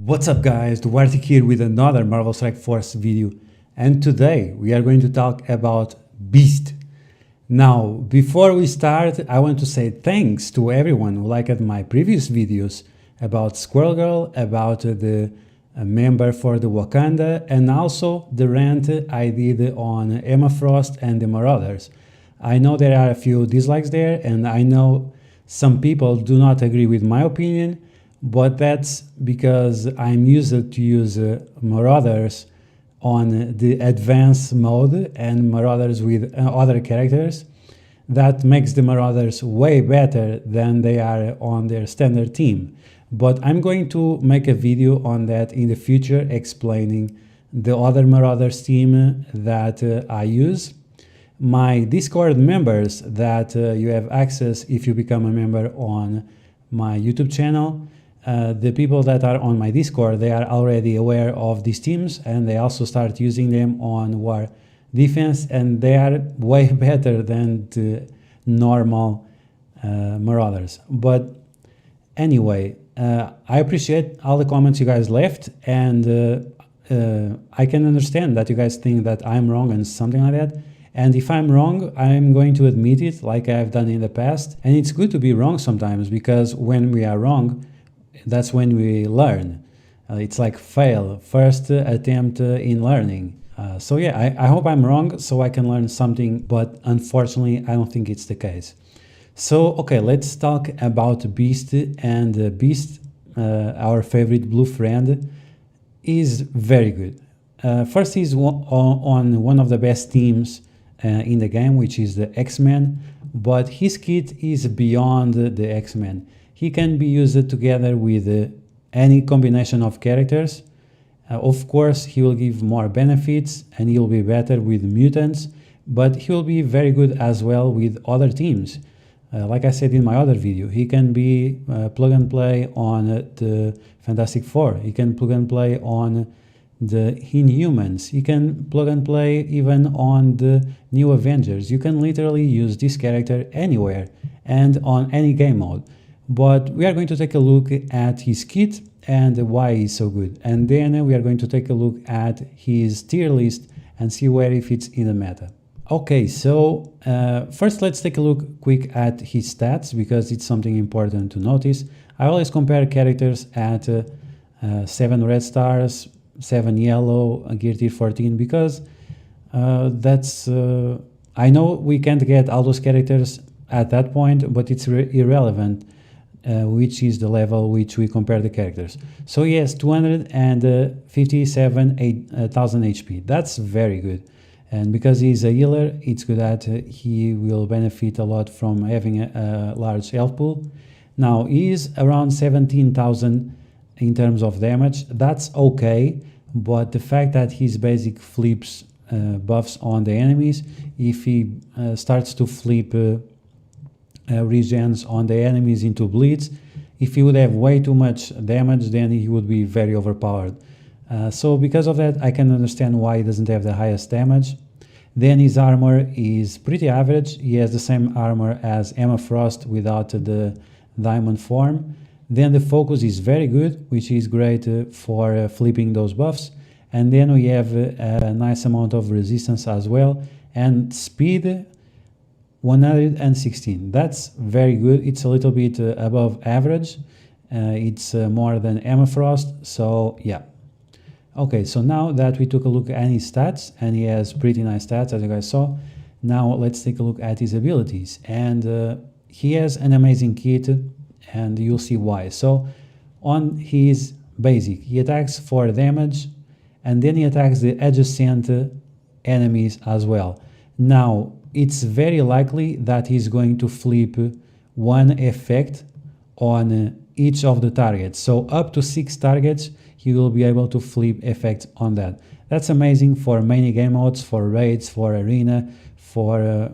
What's up guys, Duarte here with another Marvel Strike Force video, and today we are going to talk about Beast. Now, before we start, I want to say thanks to everyone who liked my previous videos about Squirrel Girl, about the member for the Wakanda, and also the rant I did on Emma Frost and the Marauders. I know there are a few dislikes there, and I know some people do not agree with my opinion, but that's because I'm used to use Marauders on the advanced mode and Marauders with other characters. That makes the Marauders way better than they are on their standard team. But I'm going to make a video on that in the future, explaining the other Marauders team that I use. My Discord members that you have access if you become a member on my YouTube channel. The people that are on my Discord, they are already aware of these teams, and they also start using them on War Defense, and they are way better than the normal Marauders. But anyway, I appreciate all the comments you guys left, and I can understand that you guys think that I'm wrong and something like that. And if I'm wrong, I'm going to admit it like I've done in the past. And it's good to be wrong sometimes, because when we are wrong, that's when we learn. It's like fail, first attempt in learning. So yeah, I hope I'm wrong so I can learn something, but unfortunately I don't think it's the case. So okay, let's talk about Beast. And Beast, our favorite blue friend, is very good. First, he's on one of the best teams in the game, which is the X-Men, but his kit is beyond the X-Men. He can be used together with any combination of characters. Of course, he will give more benefits and he'll be better with mutants, but he will be very good as well with other teams. Like I said in my other video, he can be plug and play on the Fantastic Four. He can plug and play on the Inhumans. He can plug and play even on the New Avengers. You can literally use this character anywhere and on any game mode. But we are going to take a look at his kit and why he's so good. And then we are going to take a look at his tier list and see where he fits in the meta. Okay, so first let's take a look quick at his stats, because it's something important to notice. I always compare characters at 7 red stars, 7 yellow, gear tier 14, because that's... I know we can't get all those characters at that point, but it's irrelevant. Which is the level which we compare the characters. So he has 257,000 HP. That's very good. And because he's a healer, it's good that he will benefit a lot from having a large health pool. Now, he is around 17,000 in terms of damage. That's okay, but the fact that his basic flips buffs on the enemies, if he starts to flip regens on the enemies into bleeds, if he would have way too much damage, then he would be very overpowered. So because of that, I can understand why he doesn't have the highest damage. Then his armor is pretty average. He has the same armor as Emma Frost without the diamond form. Then the focus is very good, which is great for flipping those buffs. And then we have a nice amount of resistance as well, and speed 116. That's very good. It's a little bit above average. It's more than Emma Frost, so yeah. Okay, so now that we took a look at his stats, and he has pretty nice stats as you guys saw, now let's take a look at his abilities. And he has an amazing kit, and you'll see why. So on his basic, he attacks for damage, and then he attacks the adjacent enemies as well. Now, it's very likely that he's going to flip one effect on each of the targets. So up to 6 targets, he will be able to flip effects on that. That's amazing for many game modes, for raids, for arena, for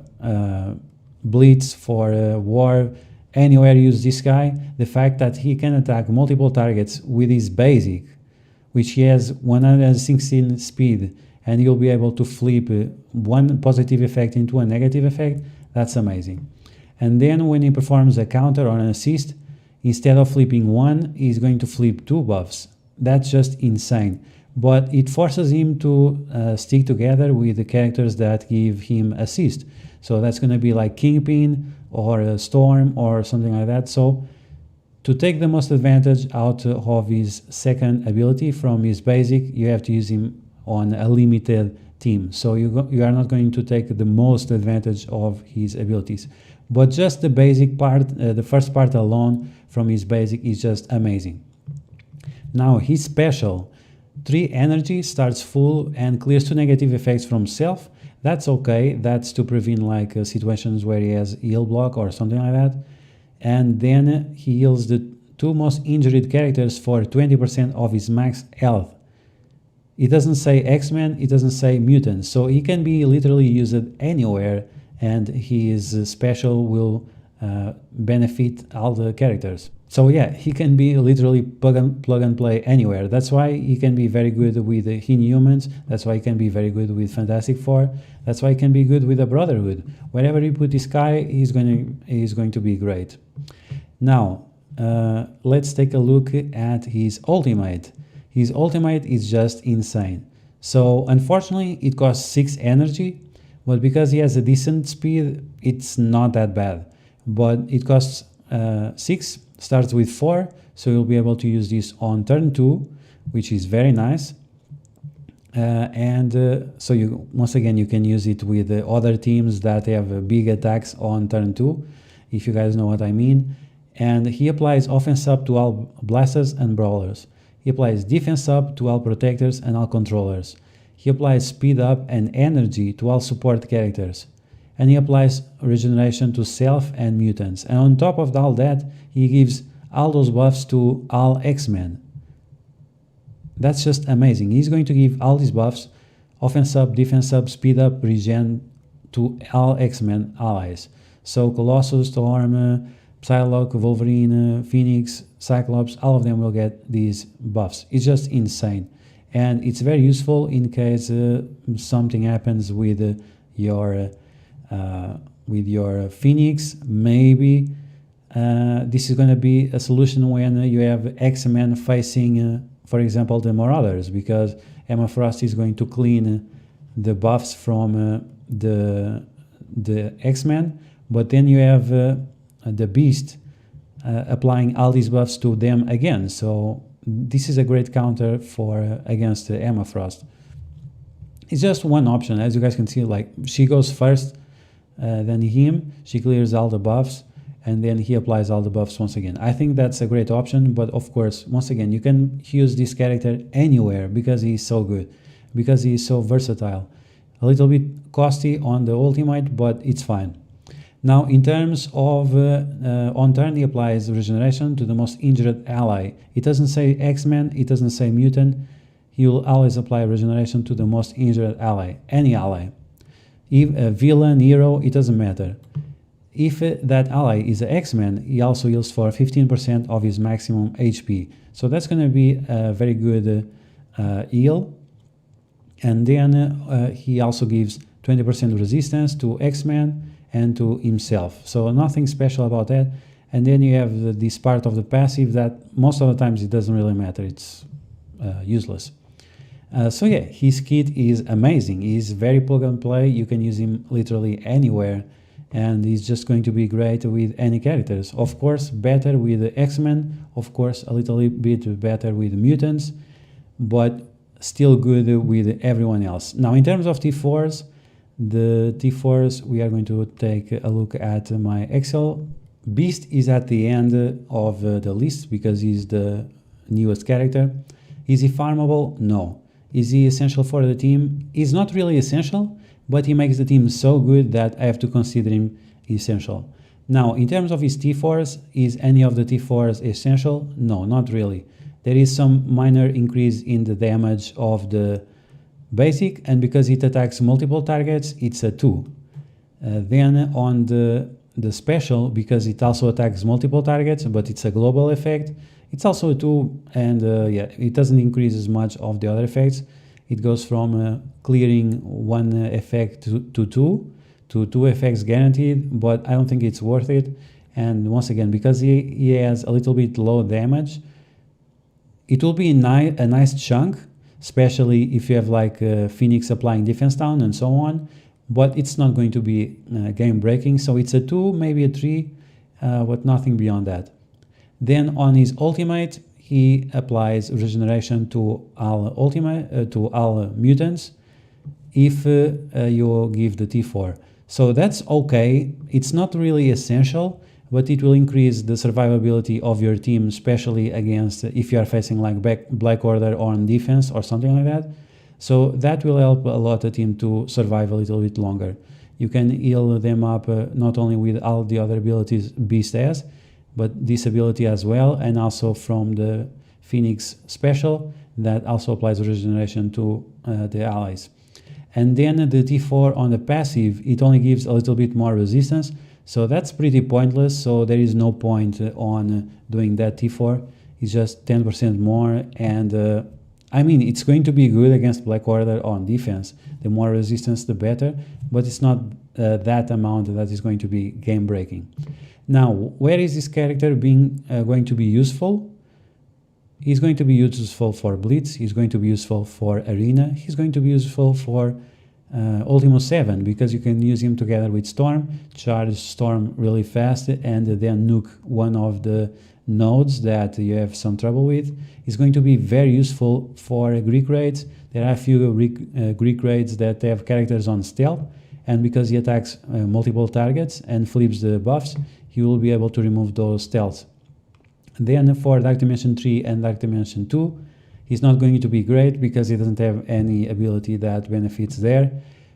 blitz, for war. Anywhere you use this guy, the fact that he can attack multiple targets with his basic, which he has 116 speed, and you'll be able to flip one positive effect into a negative effect, that's amazing. And then when he performs a counter or an assist, instead of flipping one, he's going to flip 2 buffs. That's just insane. But it forces him to stick together with the characters that give him assist. So that's going to be like Kingpin or a Storm or something like that. So to take the most advantage out of his second ability from his basic, you have to use him on a limited team. So you are not going to take the most advantage of his abilities. But just the basic part, the first part alone from his basic is just amazing. Now his special, 3 energy, starts full and clears 2 negative effects from self. That's okay. That's to prevent like situations where he has heal block or something like that. And then he heals the 2 most injured characters for 20% of his max health. It doesn't say X-Men, it doesn't say mutants, so he can be literally used anywhere, and his special will benefit all the characters. So yeah, he can be literally plug and play anywhere. That's why he can be very good with the Inhumans. That's why he can be very good with Fantastic Four. That's why he can be good with the Brotherhood. Wherever you put this guy, he's going to be great. Now, let's take a look at his ultimate. His ultimate is just insane. So unfortunately, it costs 6 energy, but because he has a decent speed, it's not that bad. But it costs 6, starts with 4, so you'll be able to use this on turn 2, which is very nice. So once again, you can use it with other teams that have big attacks on turn 2, if you guys know what I mean. And he applies offense up to all blasters and brawlers. He applies defense up to all protectors and all controllers. He applies speed up and energy to all support characters. And he applies regeneration to self and mutants. And on top of all that, he gives all those buffs to all X-Men. That's just amazing. He's going to give all these buffs, offense up, defense up, speed up, regen, to all X-Men allies. So Colossus, Storm, Psylocke, Wolverine, Phoenix, Cyclops, all of them will get these buffs. It's just insane. And it's very useful in case something happens with your Phoenix. Maybe this is going to be a solution when you have X-Men facing, for example, the Marauders, because Emma Frost is going to clean the buffs from the X-Men, but then you have the Beast applying all these buffs to them again. So this is a great counter for against Emma Frost. It's just one option, as you guys can see. Like, she goes first, then him. She clears all the buffs, and then he applies all the buffs once again. I think that's a great option, but of course, once again, you can use this character anywhere because he's so good, because he's so versatile. A little bit costly on the ultimate, but it's fine. Now, in terms of on turn, he applies regeneration to the most injured ally. It doesn't say X-Men, it doesn't say mutant. He will always apply regeneration to the most injured ally, any ally. If a villain, hero, it doesn't matter. If that ally is an X-Men, he also heals for 15% of his maximum HP. So that's going to be a very good heal. And then he also gives 20% resistance to X-Men and to himself. So nothing special about that. And then you have this part of the passive that most of the times it doesn't really matter. It's useless. So yeah, his kit is amazing. He's very plug and play. You can use him literally anywhere, and he's just going to be great with any characters. Of course, better with the X-Men. Of course, a little bit better with mutants, but still good with everyone else. Now, in terms of T4s, the T4s, we are going to take a look at my Excel. Beast is at the end of the list because he's the newest character. Is he farmable? No. Is he essential for the team? He's not really essential, but he makes the team so good that I have to consider him essential. Now, in terms of his T4s, is any of the T4s essential? No, not really. There is some minor increase in the damage of the basic, and because it attacks multiple targets, it's a 2. Then on the special, because it also attacks multiple targets, but it's a global effect, it's also a 2, and yeah, it doesn't increase as much of the other effects. It goes from clearing 1 effect to 2 effects guaranteed, but I don't think it's worth it. And once again, because he has a little bit low damage, It will be a nice chunk, especially if you have like Phoenix applying defense down and so on, but it's not going to be game breaking. So it's a 2, maybe a 3, but nothing beyond that. Then on his ultimate, he applies regeneration to all mutants if you give the T4. So that's okay. It's not really essential, but it will increase the survivability of your team, especially against if you are facing like Black Order on defense or something like that. So that will help a lot the team to survive a little bit longer. You can heal them up not only with all the other abilities Beast has, but this ability as well, and also from the Phoenix special that also applies regeneration to the allies. And then the T4 on the passive, it only gives a little bit more resistance, so that's pretty pointless. So there is no point on doing that T4. It's just 10% more, and I mean, it's going to be good against Black Order on defense. The more resistance, the better, but it's not that amount that is going to be game breaking. Now, where is this character going to be useful? He's going to be useful for Blitz, he's going to be useful for Arena, he's going to be useful for Ultimo 7, because you can use him together with Storm, charge Storm really fast, and then nuke one of the nodes that you have some trouble with. Is going to be very useful for Greek raids. There are a few Greek raids that have characters on stealth, and because he attacks multiple targets and flips the buffs, he will be able to remove those stealths. Then for Dark Dimension 3 and Dark Dimension 2, he's not going to be great because he doesn't have any ability that benefits there.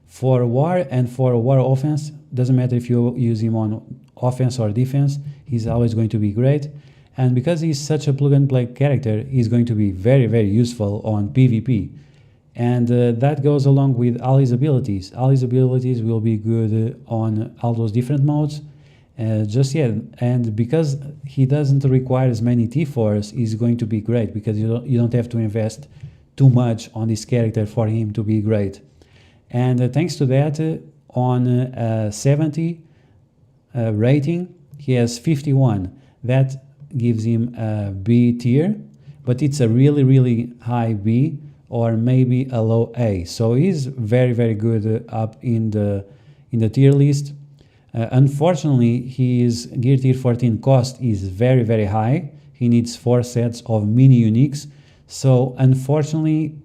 For War and for War offense, doesn't matter if you use him on offense or defense, he's always going to be great. And because he's such a plug-and-play character, he's going to be very, very useful on PvP. And that goes along with all his abilities. All his abilities will be good on all those different modes. And because he doesn't require as many T4s, he's going to be great, because you don't have to invest too much on this character for him to be great. And thanks to that, on 70 rating, he has 51. That gives him a B tier, but it's a really, really high B, or maybe a low A. So he's very, very good up in the tier list. Unfortunately, his Gear Tier 14 cost is very, very high. He needs 4 sets of mini uniques. So unfortunately,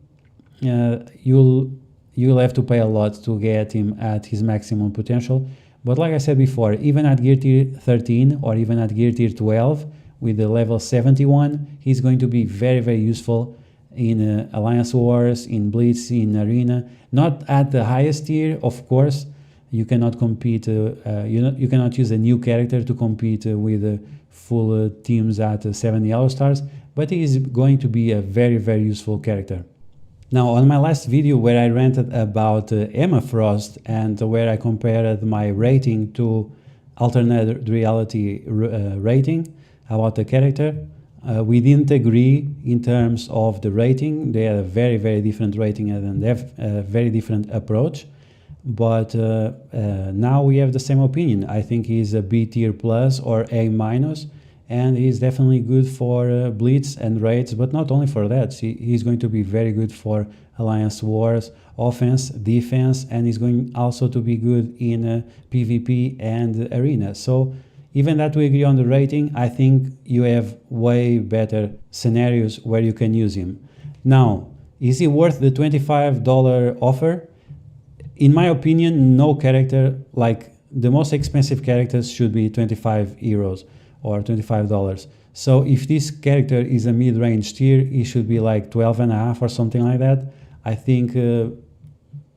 you'll have to pay a lot to get him at his maximum potential. But like I said before, even at Gear Tier 13 or even at Gear Tier 12 with the level 71, he's going to be very, very useful in Alliance Wars, in Blitz, in Arena. Not at the highest tier, of course. You cannot compete, you cannot use a new character to compete with full teams at 7 yellow stars, but he is going to be a very, very useful character. Now, on my last video where I ranted about Emma Frost and where I compared my rating to alternate reality rating about the character, we didn't agree in terms of the rating. They have a very, very different rating and they have a very different approach. But now we have the same opinion. I think he's a B tier plus or A minus, and he's definitely good for Blitz and raids, but not only for that. He's going to be very good for Alliance Wars, offense, defense, and he's going also to be good in PvP and Arena. So even that we agree on the rating, I think you have way better scenarios where you can use him. Now, is he worth the $25 offer? In my opinion, no character, like the most expensive characters should be 25 euros or $25. So if this character is a mid-range tier, he should be like 12.5 or something like that. I think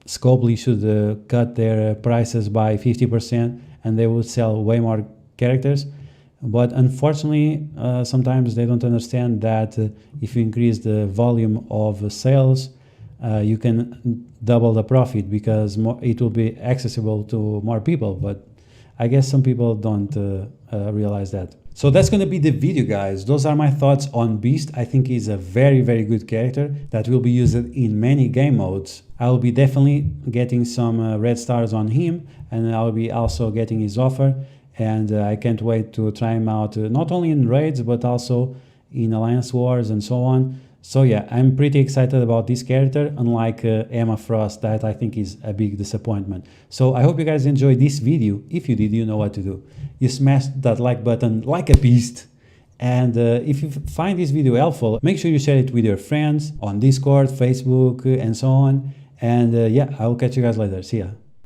Scopely should cut their prices by 50% and they would sell way more characters. But unfortunately, sometimes they don't understand that if you increase the volume of sales, you can double the profit because it will be accessible to more people. But I guess some people don't realize that. So that's going to be the video, guys. Those are my thoughts on Beast. I think he's a very, very good character that will be used in many game modes. I'll be definitely getting some red stars on him, and I'll be also getting his offer. And I can't wait to try him out, not only in raids, but also in Alliance Wars and so on. So yeah, I'm pretty excited about this character, unlike Emma Frost, that I think is a big disappointment. So I hope you guys enjoyed this video. If you did, you know what to do. You smash that like button like a beast. And if you find this video helpful, make sure you share it with your friends on Discord, Facebook, and so on. And yeah, I will catch you guys later. See ya.